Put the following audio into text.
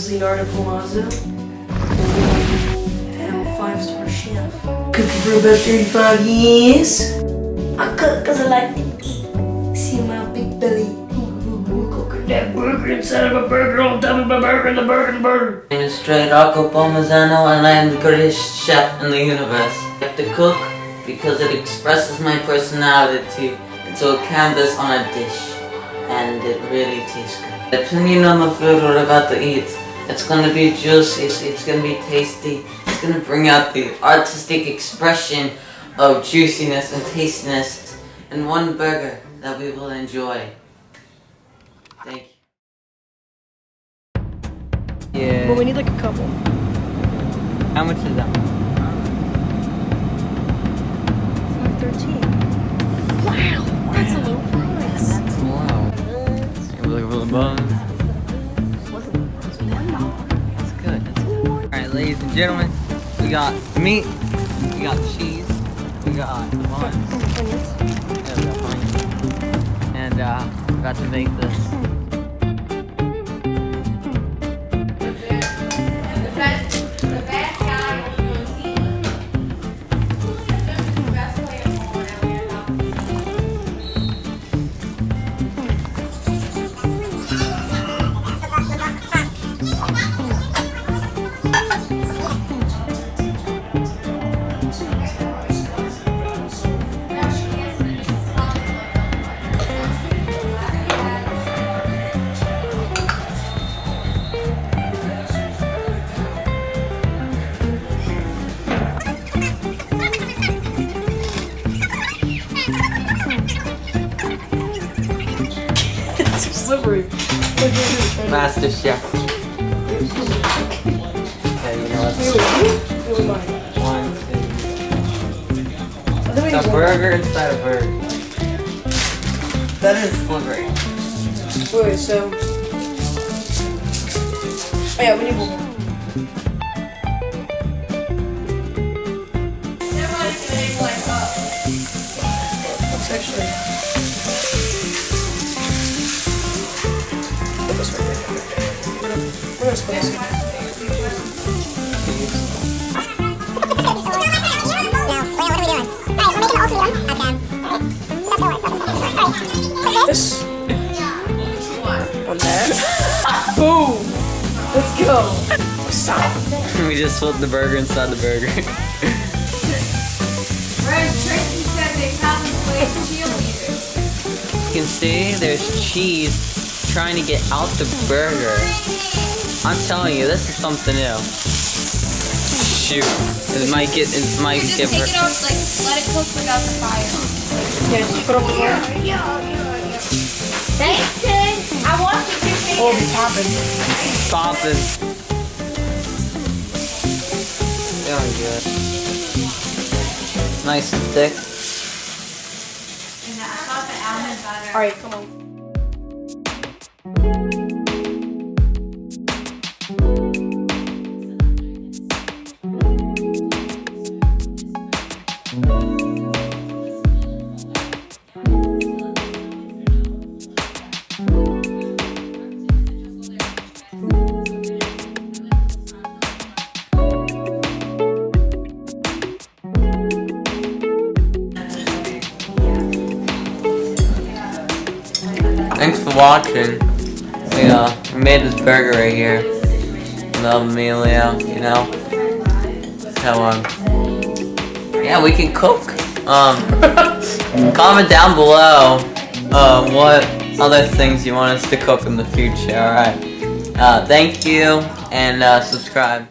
is Leonardo Palazzo. And I'm a 5-star chef. Cooking for about 35 years. I cook because I like to eat. See my big belly. Cook that burger inside of a burger on top of a burger in the burger. My name is Rocco and I am the greatest chef in the universe. I have to cook because it expresses my personality into a canvas on a dish. And it really tastes good. Depending on the food we're about to eat, it's gonna be juicy, it's gonna be tasty, it's gonna bring out the artistic expression of juiciness and tastiness in one burger that we will enjoy. Thank you. Yeah. But we need like a couple. How much is that? $5.13. Wow, that's a low price. That's low. We're looking for the bones. That's good. Alright, ladies and gentlemen, we got meat, we got cheese, we got buns. Yeah, we got onions. And we're about to make this. Slippery. Master Chef. Okay, you know what's one, two. It's a burger inside a burger. That is slippery. Wait, so. Oh yeah, we need one more. It's actually. We're gonna spice it. This. On that. Boom! Let's go! Stop! We just flipped the burger inside the burger. Tracy said they haven't played cheerleaders. You can see there's cheese trying to get out the burger. I'm telling you, this is something new. Shoot, it might get Just take it out, like, let it cook without the fire. Yeah, just put up the fire. Thanks, kid. I want to do Oh, it's popping. Popping. Feeling good. Nice and thick. And I thought the almond butter. Alright, come on. Thanks for watching. We made this burger right here. Love Emilio, you know. So yeah, we can cook. Comment down below what other things you want us to cook in the future. Alright. Thank you and subscribe.